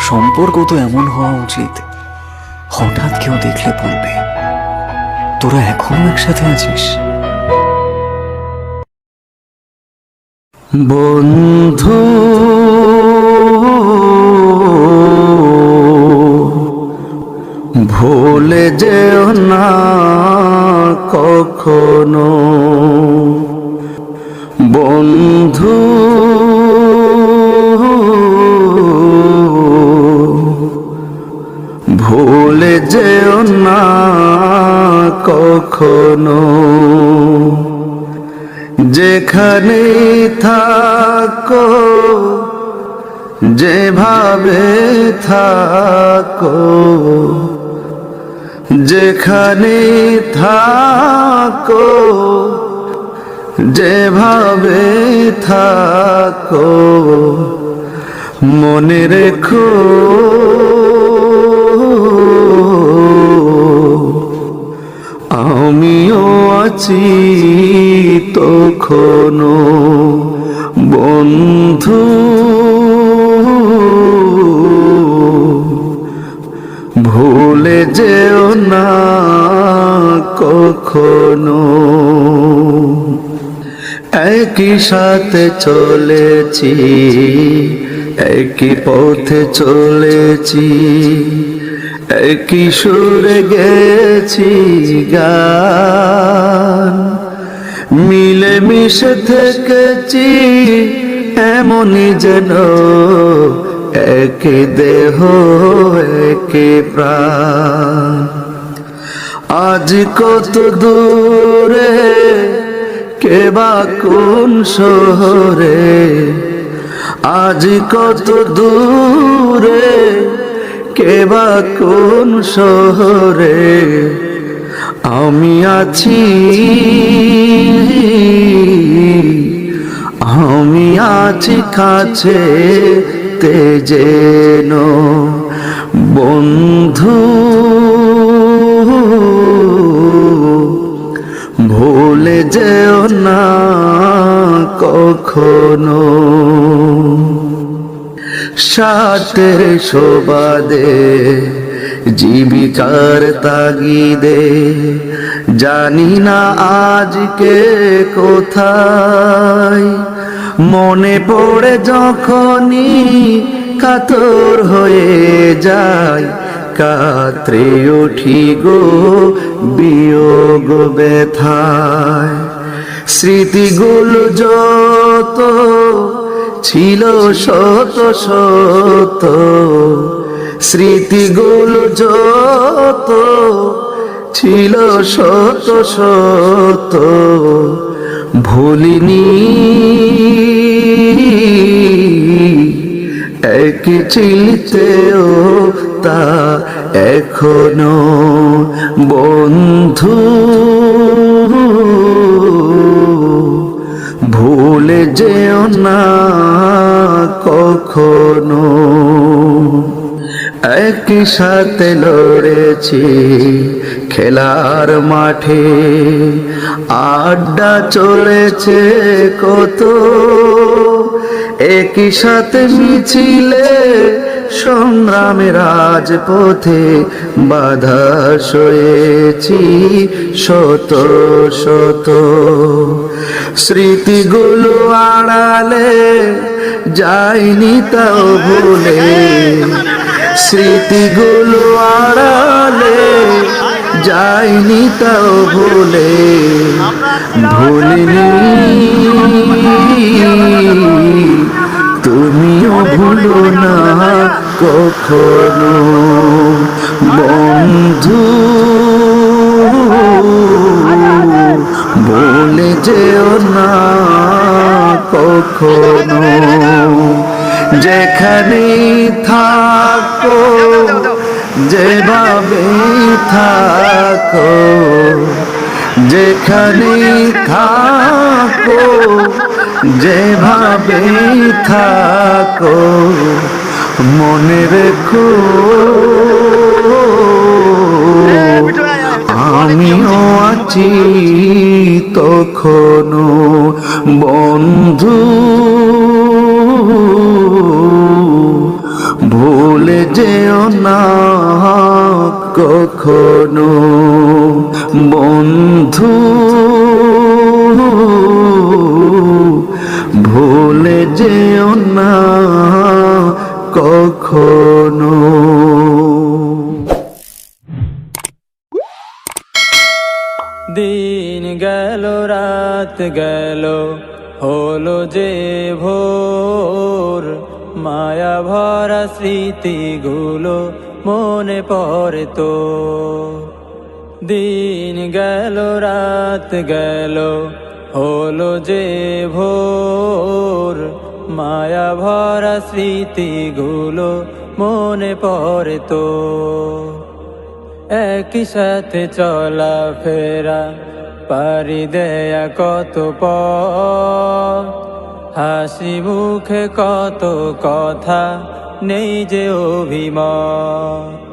সম্পর্ক তো এমন হওয়া উচিত, হঠাৎ কেউ দেখলে বলবে তোরা এখনো একসাথে আছিস। বন্ধু ভুলে যেও না কখনো, বন্ধু ভুলে যেও না কখনো, যেখানে থাকো যেভাবে থাকো, যেখানে থাকো যেভাবে থাকো, মনে রেখো আমিও আছি তখনো, বন্ধু ভুলে যেও না কখনো। একই সাথে চলেছি, একই পথে চলেছি, একই সুরে গেছি গান, মিলে মিশে থেকেছি এমনই যেন একই দেহ একই প্রাণ। আজ কত দূরে কে বা কোন শহরে, আজ কত দূরে কে বা কোন শহরে, আমি আছি আমি আছি কাছে তে যেন, বন্ধু ভুলে যেও না কখনো। স্বার্থের সুবাদে জীবিকার তাগিদে জানি না আজকে কোথায়, মনে পড়ে যখনই কাতর হয়ে যায়, কাতরে উঠি গো বিয়োগ ব্যথায়। স্মৃতিগুলো যত ছিল শত শত, স্মৃতিগুলো যত ছিল শত শত, ভুলিনি এক চিলতেও তা এখনো, বন্ধু ভুলে যেও না কখনো। একই সাথে লড়েছি খেলার মাঠে, আড্ডা চলেছে কত, একই সাথে মিছিলে সংগ্রামে রাজপথে বাধা সয়েছি শত শত, স্মৃতিগুলো আড়ালে যাইনি তাও ভুলে, স্মৃতিগুলো আড়ালে যাইনি তাও ভুলে, ভুলিনি তুমিও ভুলো না কখনো, বন্ধু ভুলে যেও না কখনো, যেখানে থাকো যেভাবে থাকো, যেখানে থাকো যেভাবে থাকো, মনে রেখো আমিও আছি তখনো, বন্ধু ভুলে যেও না কখনো বন্ধু, ভুলে যেও না কখনো। দিন গেল রাত গেল হলো যে ভোর, মায়া ভরা স্মৃতিগুলো মনে পড়ে তো। দিন গেল রাত গেল হলো যে ভোর, মায়া ভরা স্মৃতিগুলো মনে পড়ে তো। একই সাথে চলা ফেরা পারি দেয়া কত পথ, হাসি মুখে কত কথা নেই যে অভিমান।